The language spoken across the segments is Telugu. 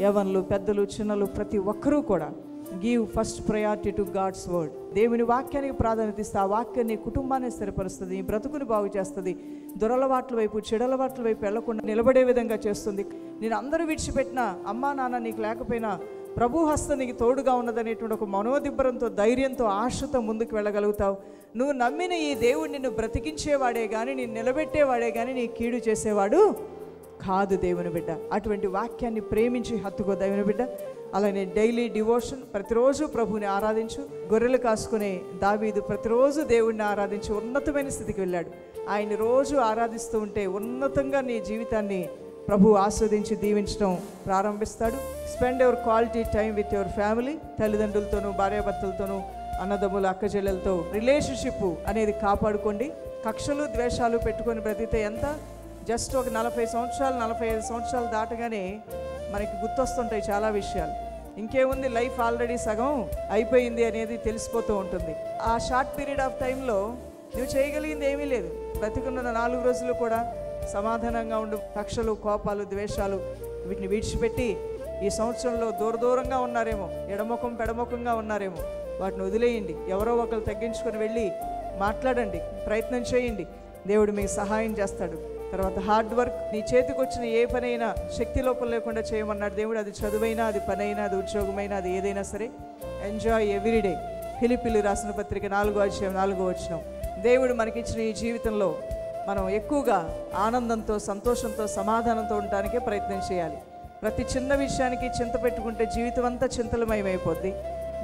యవనులు, పెద్దలు, చిన్నలు ప్రతి ఒక్కరూ కూడా give first priority to God's word. దేవుని వాక్యానికి ప్రాధాన్యత ఇస్తే ఆ వాక్యాన్ని కుటుంబాన్ని స్థిరపరుస్తుంది, ఈ బ్రతుకుని బాగు చేస్తుంది, దురలవాట్ల వైపు చెడలవాట్ల వైపు వెళ్లకుండా నిలబడే విధంగా చేస్తుంది. నేను అందరూ విడిచిపెట్టినా అమ్మా నాన్న నీకు లేకపోయినా ప్రభు హస్తం నీకు తోడుగా ఉన్నదనేటువంటి ఒక మనోదిబ్బరంతో, ధైర్యంతో, ఆశతో ముందుకు వెళ్ళగలుగుతావు. నువ్వు నమ్మిన ఈ దేవుడు నిన్ను బ్రతికించేవాడే కానీ, నేను నిలబెట్టేవాడే కానీ నీ కీడు చేసేవాడు కాదు దేవుని బిడ్డ. అటువంటి వాక్యాన్ని ప్రేమించి హత్తుకో దేవుని బిడ్డ. అలానే డైలీ డివోషన్, ప్రతిరోజు ప్రభువుని ఆరాధించు. గొర్రెలు కాసుకునే దావీదు ప్రతిరోజు దేవుడిని ఆరాధించి ఉన్నతమైన స్థితికి వెళ్ళాడు. ఆయన్ని రోజు ఆరాధిస్తూ ఉంటే ఉన్నతంగా నీ జీవితాన్ని ప్రభు ఆస్వాదించి దీవించడం ప్రారంభిస్తాడు. Spend your quality time with your family. తల్లిదండ్రులతోనూ, భార్యాభర్తలతోనూ, అన్నదమ్ములు, అక్కచెల్లెలతో రిలేషన్షిప్ అనేది కాపాడుకోండి. కక్షలు, ద్వేషాలు పెట్టుకొని బ్రతికితే ఎంత? జస్ట్ ఒక 40 సంవత్సరాలు, 45 సంవత్సరాలు దాటగానే మనకి గుర్తొస్తుంటాయి చాలా విషయాలు. ఇంకేముంది, లైఫ్ ఆల్రెడీ సగం అయిపోయింది అనేది తెలిసిపోతూ ఉంటుంది. ఆ షార్ట్ పీరియడ్ ఆఫ్ టైంలో నువ్వు చేయగలిగింది ఏమీ లేదు. బ్రతికున్న 4 రోజులు కూడా సమాధానంగా ఉండు. కక్షలు, కోపాలు, ద్వేషాలు వీటిని విడిచిపెట్టి ఈ సంవత్సరంలో దూరంగా ఉన్నారేమో, ఎడముఖం పెడముఖంగా ఉన్నారేమో, వాటిని వదిలేయండి. ఎవరో ఒకరు తగ్గించుకొని వెళ్ళి మాట్లాడండి, ప్రయత్నం చేయండి. దేవుడు మీకు సహాయం చేస్తాడు. తర్వాత హార్డ్ వర్క్. నీ చేతికి వచ్చిన ఏ పనైనా శక్తి లోపం లేకుండా చేయమన్నాడు దేవుడు. అది చదువైనా, అది పనైనా, అది ఉద్యోగమైనా, అది ఏదైనా సరే ఎంజాయ్ ఎవ్రీడే. ఫిలిప్పీయులకు రాసిన పత్రిక 4:4 దేవుడు మనకిచ్చిన ఈ జీవితంలో మనం ఎక్కువగా ఆనందంతో, సంతోషంతో, సమాధానంతో ఉండటానికే ప్రయత్నం చేయాలి. ప్రతి చిన్న విషయానికి చింత పెట్టుకుంటే జీవితం అంతా చింతలమయమైపోద్ది.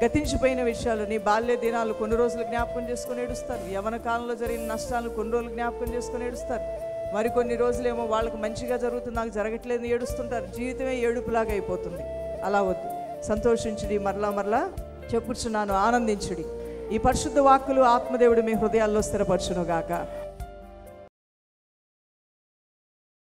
గతించిపోయిన విషయాలు, నీ బాల్య దినాలు కొన్ని రోజులు జ్ఞాపకం చేసుకుని ఏడుస్తారు. యవ్వన కాలంలో జరిగిన నష్టాలు కొన్ని రోజులు జ్ఞాపకం చేసుకుని ఏడుస్తారు. మరికొన్ని రోజులేమో వాళ్ళకి మంచిగా జరుగుతుంది, నాకు జరగట్లేదు ఏడుస్తుంటారు. జీవితమే ఏడుపులాగా అయిపోతుంది. అలా వద్దు. సంతోషించుడి, మరలా చెప్పుచున్నాను, ఆనందించుడి. ఈ పరిశుద్ధ వాక్కులు ఆత్మదేవుడు మీ హృదయాల్లో స్థిరపరచును గాక.